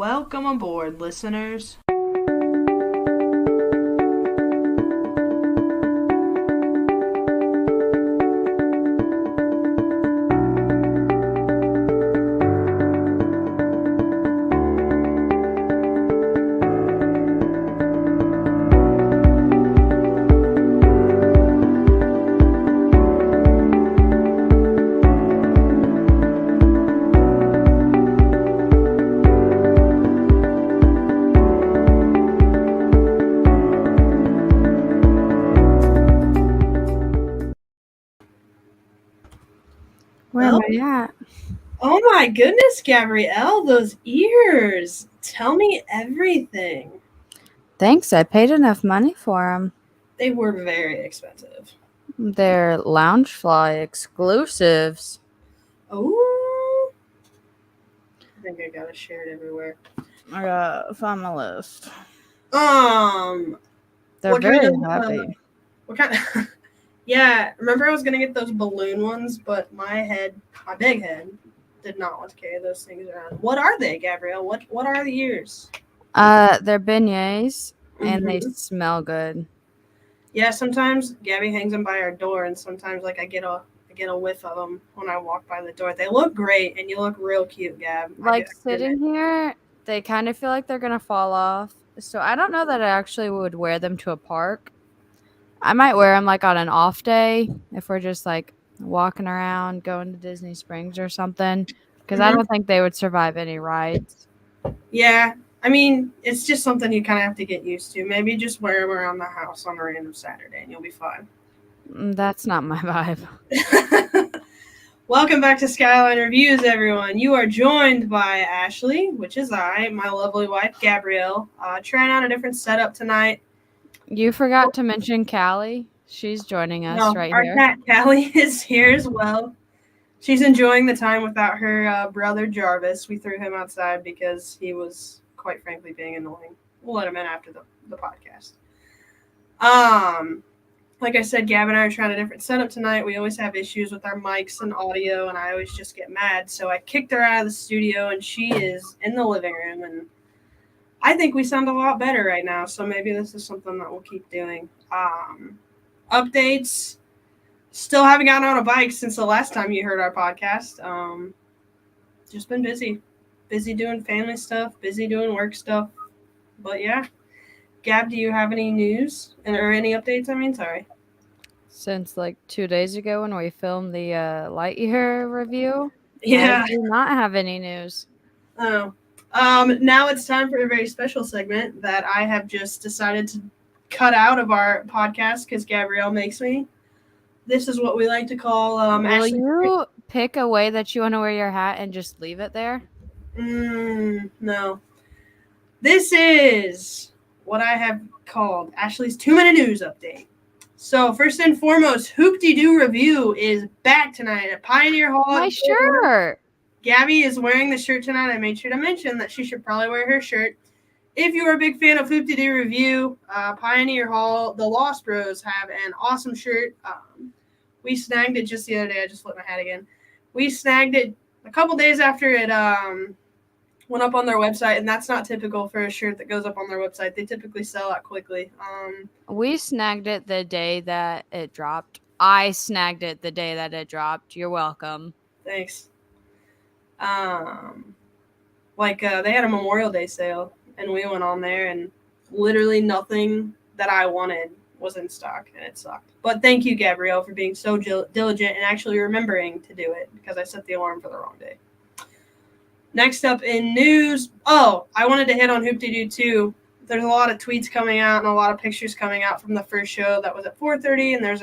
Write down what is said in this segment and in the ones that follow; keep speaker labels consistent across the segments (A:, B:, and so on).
A: Welcome aboard, listeners.
B: Where am I at?
A: Oh my goodness, Gabrielle, those ears. Tell me everything.
B: Thanks, I paid enough money for them.
A: They were very expensive.
B: They're Loungefly exclusives.
A: Oh. I think I gotta share it everywhere.
B: I gotta find my list.
A: They're
B: very happy.
A: What kind of... Yeah, remember I was gonna get those balloon ones, but my big head, did not want to carry those things around. What are they, Gabrielle? What are the ears?
B: They're beignets, and they smell good.
A: Yeah, sometimes Gabby hangs them by our door, and sometimes like I get a whiff of them when I walk by the door. They look great, and you look real cute, Gab.
B: Like sitting here, they kind of feel like they're gonna fall off. So I don't know that I actually would wear them to a park. I might wear them like on an off day if we're just like walking around, going to Disney Springs or something. Because I don't think they would survive any rides.
A: Yeah, I mean, it's just something you kind of have to get used to. Maybe just wear them around the house on a random Saturday, and you'll be fine.
B: That's not my vibe.
A: Welcome back to Skyliner Reviews, everyone. You are joined by Ashley, which is I, my lovely wife, Gabrielle, trying out a different setup tonight.
B: You forgot to mention Callie. She's joining us right here.
A: Our cat, Callie, is here as well. She's enjoying the time without her brother, Jarvis. We threw him outside because he was, quite frankly, being annoying. We'll let him in after the podcast. Like I said, Gab and I are trying a different setup tonight. We always have issues with our mics and audio, and I always just get mad. So I kicked her out of the studio, and she is in the living room, and I think we sound a lot better right now. So maybe this is something that we'll keep doing. Updates. Still haven't gotten on a bike since the last time you heard our podcast. Just been busy. Busy doing family stuff, busy doing work stuff. But yeah. Gab, do you have any news or any updates? Sorry.
B: Since like 2 days ago when we filmed the Lightyear review,
A: yeah,
B: I do not have any news.
A: Oh, now it's time for a very special segment that I have just decided to cut out of our podcast because Gabrielle makes me. This is what we like to call.
B: Will
A: Ashley,
B: you pick a way that you want to wear your hat and just leave it there?
A: No. This is what I have called Ashley's 2-minute news update. So first and foremost, Hoop-de-Doo Review is back tonight at Pioneer Hall.
B: My shirt.
A: Gabby is wearing the shirt tonight. I made sure to mention that she should probably wear her shirt. If you're a big fan of Hoop-de-Doo Review, Pioneer Hall, the Lost Bros have an awesome shirt. We snagged it just the other day. I just flipped my hat again. We snagged it a couple days after it went up on their website, and that's not typical for a shirt that goes up on their website. They typically sell out quickly.
B: We snagged it the day that it dropped. I snagged it the day that it dropped. You're welcome.
A: Thanks. They had a Memorial Day sale, and we went on there, and literally nothing that I wanted was in stock, and it sucked. But thank you, Gabrielle, for being so diligent and actually remembering to do it, because I set the alarm for the wrong day. Next up in news, I wanted to hit on Hoop-de-Doo too. There's a lot of tweets coming out and a lot of pictures coming out from the first show that was at 4:30, and there's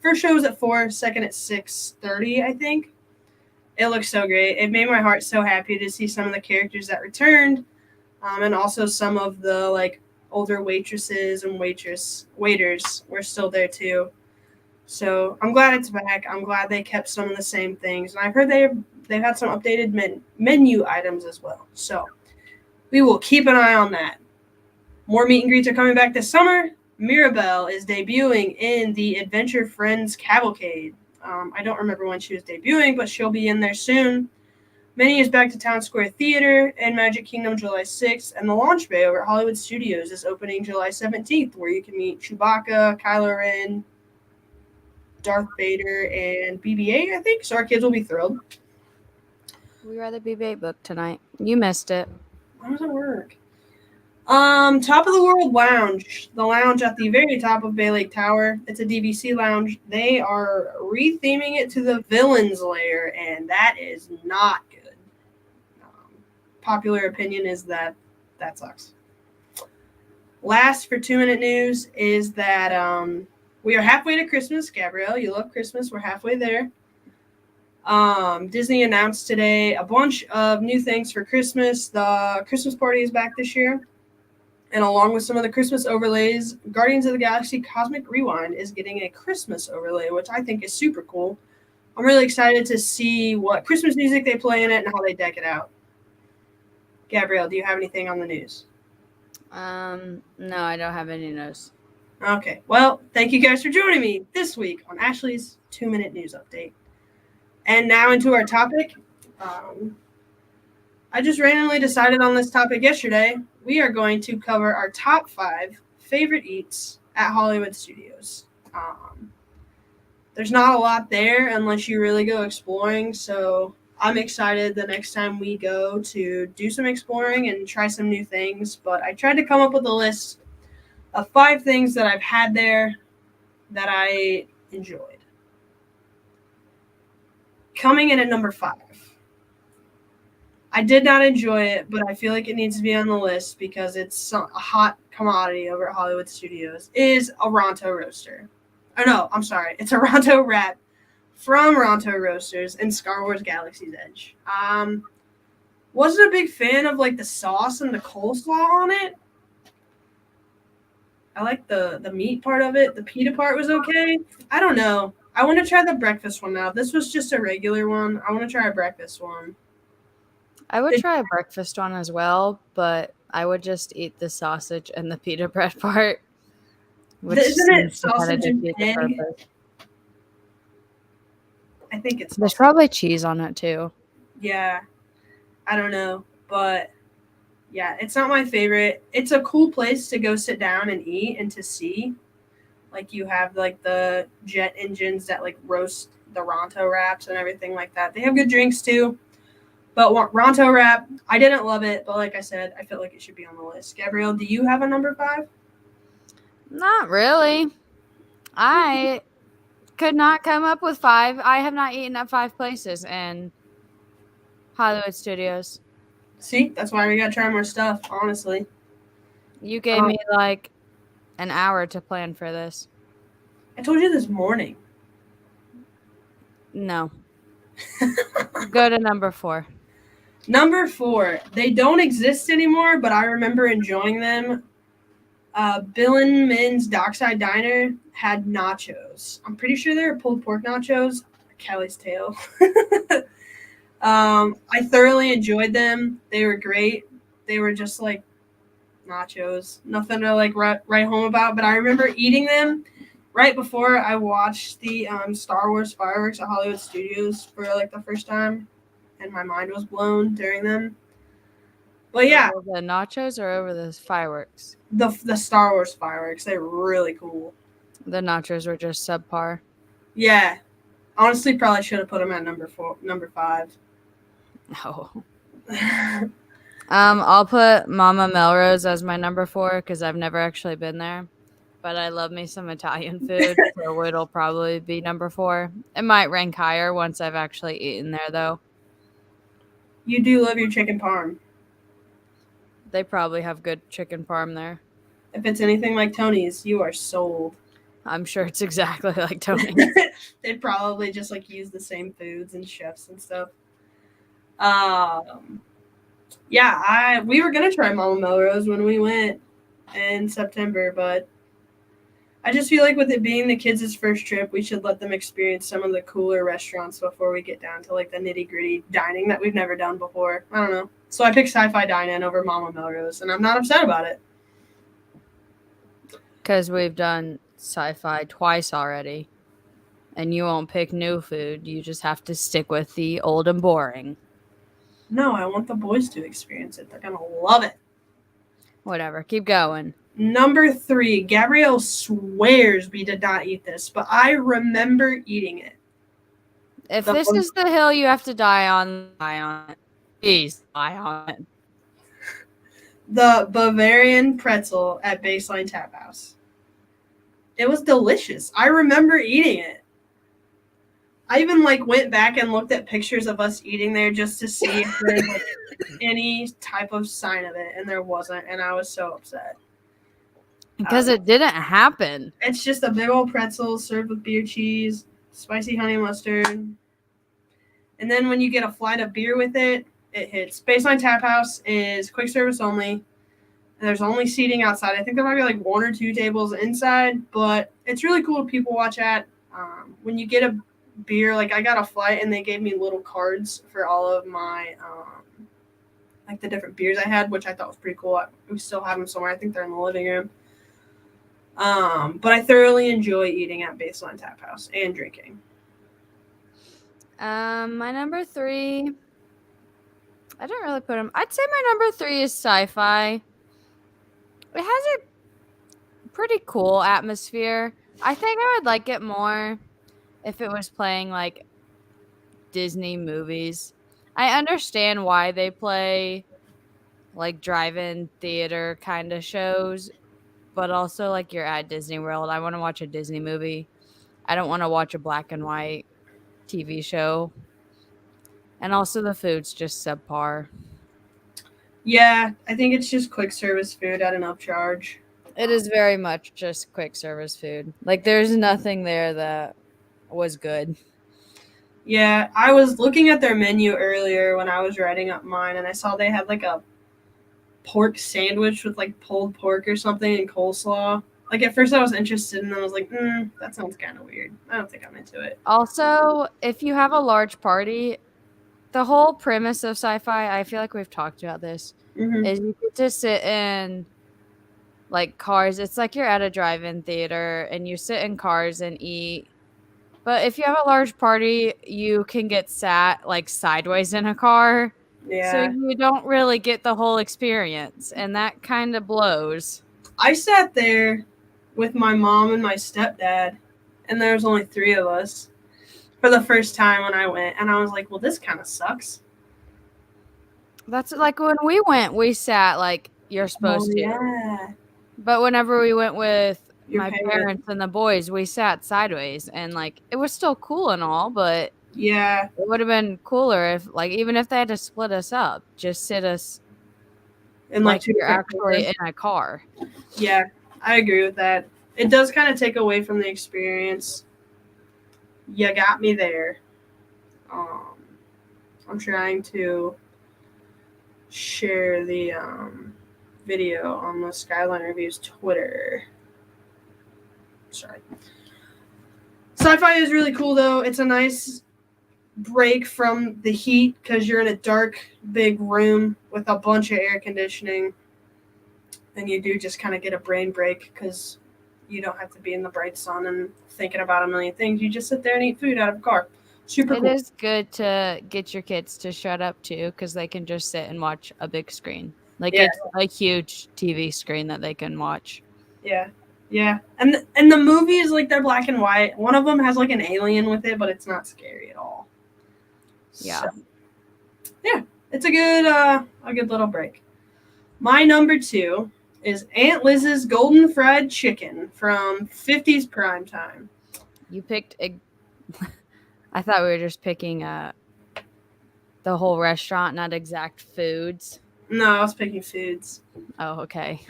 A: first show was at 4, second at 6:30, I think. It looks so great. It made my heart so happy to see some of the characters that returned, and also some of the older waitresses and waiters were still there too. So I'm glad it's back. I'm glad they kept some of the same things, and I've heard they've had some updated menu items as well. So we will keep an eye on that. More meet and greets are coming back this summer. Mirabelle is debuting in the Adventure Friends Cavalcade. I don't remember when she was debuting, but she'll be in there soon. Minnie is back to Town Square Theater and Magic Kingdom July 6th, and the Launch Bay over at Hollywood Studios is opening July 17th, where you can meet Chewbacca, Kylo Ren, Darth Vader, and BB-8, I think. So our kids will be thrilled.
B: We read the BB-8 book tonight. You missed it.
A: How does it work? Top of the World Lounge. The lounge at the very top of Bay Lake Tower. It's a DVC lounge. They are retheming it to the Villains Lair, and that is not good. Popular opinion is that sucks. Last for 2-minute news is that we are halfway to Christmas. Gabrielle, you love Christmas. We're halfway there. Disney announced today a bunch of new things for Christmas. The Christmas party is back this year. And along with some of the Christmas overlays, Guardians of the Galaxy Cosmic Rewind is getting a Christmas overlay, which I think is super cool. I'm really excited to see what Christmas music they play in it and how they deck it out. Gabrielle, do you have anything on the news?
B: No, I don't have any news.
A: Okay. Well, thank you guys for joining me this week on Ashley's 2-minute news update. And now into our topic. I just randomly decided on this topic yesterday. We are going to cover our top 5 favorite eats at Hollywood Studios. There's not a lot there unless you really go exploring, so I'm excited the next time we go to do some exploring and try some new things. But I tried to come up with a list of 5 things that I've had there that I enjoyed. Coming in at number 5. I did not enjoy it, but I feel like it needs to be on the list because it's a hot commodity over at Hollywood Studios, is a Ronto roaster. Oh, no, I'm sorry. It's a Ronto wrap from Ronto Roasters in Star Wars Galaxy's Edge. Wasn't a big fan of like the sauce and the coleslaw on it. I like the meat part of it. The pita part was okay. I don't know. I want to try the breakfast one now. This was just a regular one. I want to try a breakfast one.
B: I would try a breakfast one as well, but I would just eat the sausage and the pita bread part.
A: Which isn't it sausage and egg? I think it's.
B: There's probably cheese on it too.
A: Yeah, I don't know, but yeah, it's not my favorite. It's a cool place to go sit down and eat and to see. Like you have like the jet engines that like roast the Ronto wraps and everything like that. They have good drinks too. But Ronto wrap, I didn't love it, but like I said, I feel like it should be on the list. Gabrielle, do you have a number 5?
B: Not really. I could not come up with 5. I have not eaten at 5 places in Hollywood Studios.
A: See, that's why we gotta try more stuff, honestly.
B: You gave me like an hour to plan for this.
A: I told you this morning.
B: No. Go to number 4.
A: Number 4. They don't exist anymore, but I remember enjoying them. Bill and Min's Dockside Diner had nachos. I'm pretty sure they were pulled pork nachos. Kelly's tail. I thoroughly enjoyed them. They were great. They were just like nachos. Nothing to like write home about, but I remember eating them right before I watched the Star Wars fireworks at Hollywood Studios for like the first time, and my mind was blown during them. But yeah,
B: over the nachos or over the fireworks?
A: The Star Wars fireworks, they were really cool.
B: The nachos were just subpar.
A: Yeah, honestly, probably should have put them at number 5.
B: No. I'll put Mama Melrose as my number 4 because I've never actually been there. But I love me some Italian food, so it'll probably be number 4. It might rank higher once I've actually eaten there, though.
A: You do love your chicken parm.
B: They probably have good chicken parm there.
A: If it's anything like Tony's, you are sold.
B: I'm sure it's exactly like Tony's.
A: They'd probably just like use the same foods and chefs and stuff. Yeah, we were gonna try Mama Melrose when we went in September, but I just feel like with it being the kids' first trip, we should let them experience some of the cooler restaurants before we get down to like the nitty-gritty dining that we've never done before. I don't know. So I picked Sci-Fi Dine-In over Mama Melrose, and I'm not upset about it.
B: Because we've done Sci-Fi twice already, and you won't pick new food. You just have to stick with the old and boring.
A: No, I want the boys to experience it. They're gonna love it.
B: Whatever. Keep going.
A: Number 3, Gabrielle swears we did not eat this, but I remember eating it.
B: If this is the hill you have to die on it. Please die on it.
A: The Bavarian pretzel at Baseline Tap House. It was delicious. I remember eating it. I even went back and looked at pictures of us eating there just to see if there was any type of sign of it, and there wasn't, and I was so upset.
B: Because it didn't happen.
A: It's just a big old pretzel served with beer cheese, spicy honey mustard. And then when you get a flight of beer with it, it hits. Baseline Tap House is quick service only. And there's only seating outside. I think there might be 1 or 2 tables inside, but it's really cool to people watch at. When you get a beer, I got a flight and they gave me little cards for all of my the different beers I had, which I thought was pretty cool. We still have them somewhere. I think they're in the living room. But I thoroughly enjoy eating at Baseline Tap House and drinking.
B: My number 3, I don't really put them. I'd say my number 3 is Sci-Fi. It has a pretty cool atmosphere. I think I would like it more if it was playing Disney movies. I understand why they play drive-in theater kind of shows, but also you're at Disney World. I want to watch a Disney movie. I don't want to watch a black and white TV show. And also the food's just subpar.
A: Yeah, I think it's just quick service food at an upcharge.
B: It is very much just quick service food. There's nothing there that was good.
A: Yeah, I was looking at their menu earlier when I was writing up mine, and I saw they had a pork sandwich with pulled pork or something and coleslaw. At first I was interested, and then I was like, that sounds kind of weird. I don't think I'm into it.
B: Also, if you have a large party, the whole premise of Sci-Fi, I feel like we've talked about this, is you get to sit in cars. It's you're at a drive-in theater and you sit in cars and eat. But if you have a large party, you can get sat sideways in a car.
A: Yeah.
B: So you don't really get the whole experience, and that kind of blows.
A: I sat there with my mom and my stepdad, and there was only 3 of us for the first time when I went, and I was like, well, this kind of sucks.
B: That's when we went, we sat you're supposed to.
A: Yeah.
B: But whenever we went with
A: Your
B: parents and the boys, we sat sideways, and it was still cool and all, but
A: yeah,
B: it would have been cooler if even if they had to split us up, just sit us
A: in
B: you're actually in a car.
A: Yeah, I agree with that. It does kind of take away from the experience. You got me there. I'm trying to share the video on the Skyliner Reviews Twitter. Sorry. Sci-Fi is really cool, though. It's a nice break from the heat because you're in a dark, big room with a bunch of air conditioning. And you do just kind of get a brain break because you don't have to be in the bright sun and thinking about a million things. You just sit there and eat food out of a car. Super cool.
B: It is good to get your kids to shut up, too, because they can just sit and watch a big screen. It's a huge TV screen that they can watch.
A: Yeah. Yeah. And the movies, they're black and white. One of them has, an alien with it, but it's not scary at all.
B: Yeah.
A: So, yeah. It's a good little break. My number 2 is Aunt Liz's Golden Fried Chicken from 50s Primetime.
B: You picked I thought we were just picking the whole restaurant, not exact foods.
A: No, I was picking foods.
B: Oh, okay.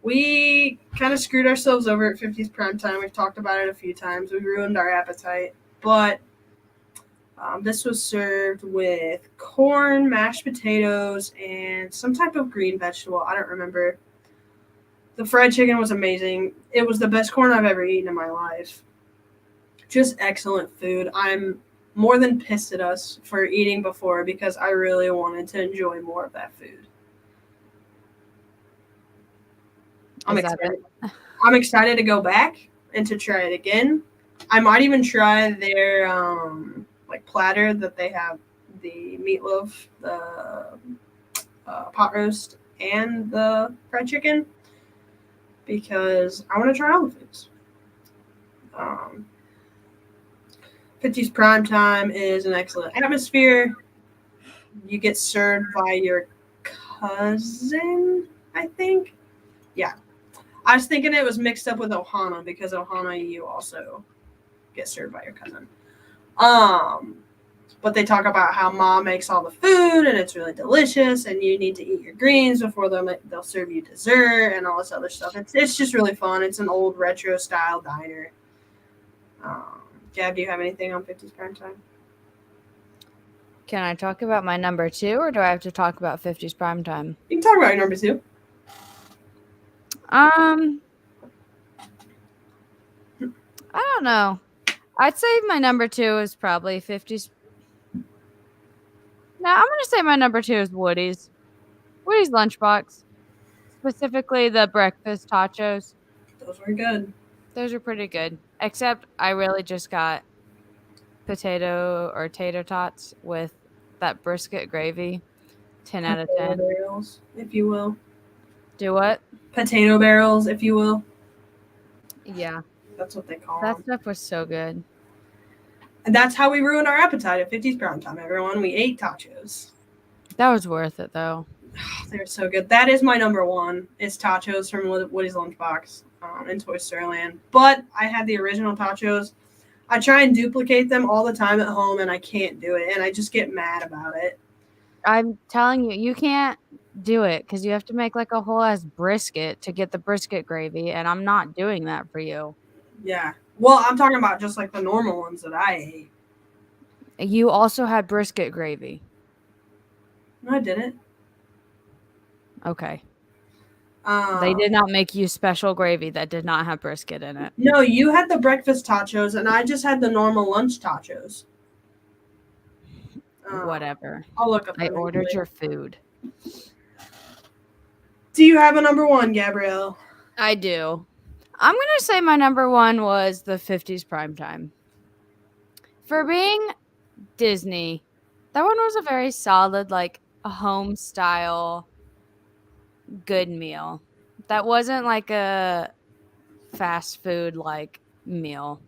A: We kind of screwed ourselves over at 50s Primetime. We've talked about it a few times. We ruined our appetite. But this was served with corn, mashed potatoes, and some type of green vegetable. I don't remember. The fried chicken was amazing. It was the best corn I've ever eaten in my life. Just excellent food. I'm more than pissed at us for eating before because I really wanted to enjoy more of that food. I'm excited to go back and to try it again. I might even try their platter that they have the meatloaf, the pot roast, and the fried chicken because I want to try all the foods. 50s prime time is an excellent atmosphere. You get served by your cousin, I think. Yeah. I was thinking it was mixed up with Ohana because Ohana you also get served by your cousin. But they talk about how mom makes all the food and it's really delicious and you need to eat your greens before they'll serve you dessert and all this other stuff. It's just really fun. It's an old retro style diner. Gab, do you have anything on 50s prime time?
B: Can I talk about my number 2 or do I have to talk about 50s prime time?
A: You can talk about your number 2.
B: I don't know. I'd say my number 2 is probably 50s. No, I'm going to say my number 2 is Woody's. Woody's lunchbox. Specifically the breakfast tachos.
A: Those were good.
B: Those are pretty good. Except I really just got potato or tater tots with that brisket gravy. 10 out of 10.
A: Potato barrels, if you will.
B: Do what?
A: Potato barrels, if you will.
B: Yeah.
A: That's what they call
B: That
A: them.
B: stuff was so good.
A: And that's how we ruined our appetite at 50s prime time, everyone. We ate tachos.
B: That was worth it, though.
A: They're so good. That is my number 1. It's tachos from Woody's Lunchbox in Toy Story Land. But I had the original tachos. I try and duplicate them all the time at home, and I can't do it. And I just get mad about it.
B: I'm telling you, you can't do it because you have to make like a whole ass brisket to get the brisket gravy, and I'm not doing that for you.
A: Yeah. Well, I'm talking about just like the normal ones that I ate.
B: You also had brisket gravy.
A: No, I didn't.
B: Okay. They did not make you special gravy that did not have brisket in it.
A: No, you had the breakfast tachos, and I just had the normal lunch tachos.
B: Whatever.
A: I'll look up.
B: I ordered your food.
A: Do you have a number 1, Gabrielle?
B: I do. I'm going to say my number 1 was the 50s prime time. For being Disney, that one was a very solid, like a home style, good meal. That wasn't like a fast food like meal.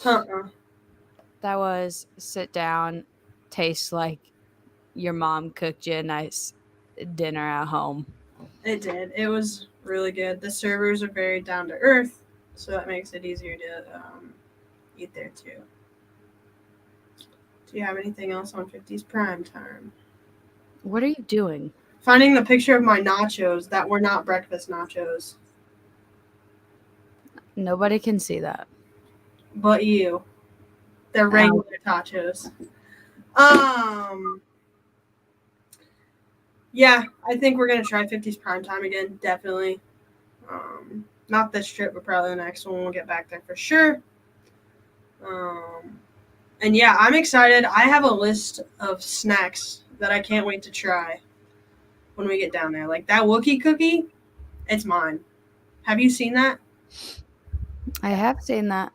B: That was sit down, taste like your mom cooked you a nice dinner at home.
A: It did. It was really good. The servers are very down to earth, so that makes it easier to eat there too. Do you have anything else on 50s prime time?
B: What are you doing?
A: Finding the picture of my nachos that were not breakfast nachos.
B: Nobody can see that.
A: But you. They're regular tachos. Yeah, I think we're going to try 50s prime time again, definitely. Not this trip, but probably the next one. We'll get back there for sure. And yeah, I'm excited. I have a list of snacks that I can't wait to try when we get down there. Like that Wookiee cookie, it's mine. Have you seen that?
B: I have seen that.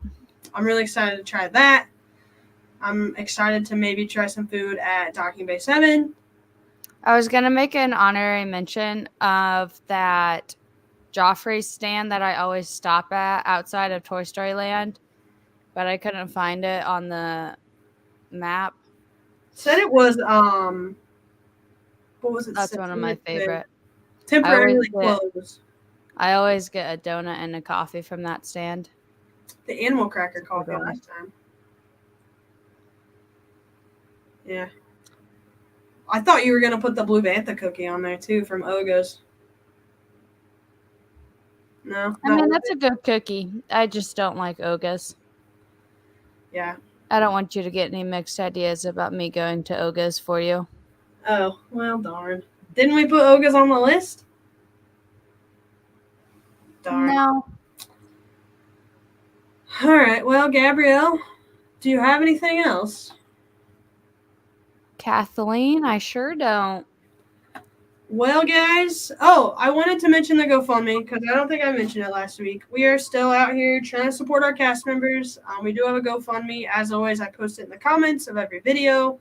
A: I'm really excited to try that. I'm excited to maybe try some food at Docking Bay 7.
B: I was going to make an honorary mention of that Joffrey's stand that I always stop at outside of Toy Story Land, but I couldn't find it on the map.
A: Said it was, what was it?
B: That's one of my favorite.
A: Temporarily closed.
B: I always get a donut and a coffee from that stand.
A: The animal cracker coffee last time. Yeah. I thought you were going to put the Blue Bantha cookie on there, too, from Oga's. No?
B: I mean, that's a good cookie. I just don't like Oga's.
A: Yeah.
B: I don't want you to get any mixed ideas about me going to Oga's for you.
A: Oh, well, darn. Didn't we put Oga's on the list? Darn.
B: No.
A: All right. Well, Gabrielle, do you have anything else?
B: Kathleen, I sure don't.
A: Well, guys, I wanted to mention the GoFundMe because I don't think I mentioned it last week. We are still out here trying to support our cast members. We do have a GoFundMe. As always, I post it in the comments of every video.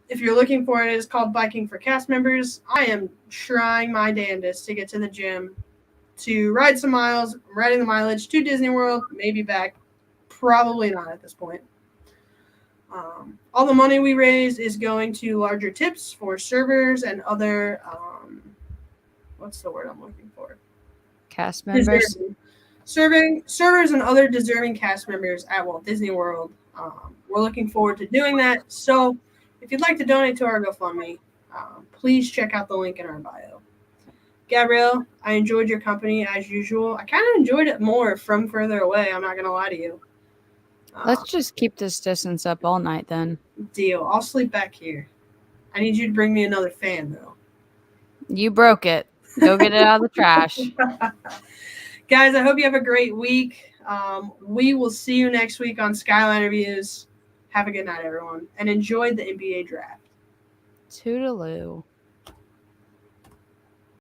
A: If you're looking for it, it's called Biking for Cast Members. I am trying my damnedest to get to the gym to ride some miles. I'm riding the mileage to Disney World, maybe back. Probably not at this point. All the money we raise is going to larger tips for servers and other, what's the word I'm looking for?
B: Cast members.
A: Serving servers and other deserving cast members at Walt Disney World. We're looking forward to doing that. So if you'd like to donate to our GoFundMe, please check out the link in our bio. Gabrielle, I enjoyed your company as usual. I kind of enjoyed it more from further away. I'm not going to lie to you.
B: Let's just keep this distance up all night then.
A: Deal. I'll sleep back here. I need you to bring me another fan, though.
B: You broke it. Go get it out of the trash.
A: Guys, I hope you have a great week. We will see you next week on Skyliner Views. Have a good night, everyone, and enjoy the NBA draft.
B: Toodaloo.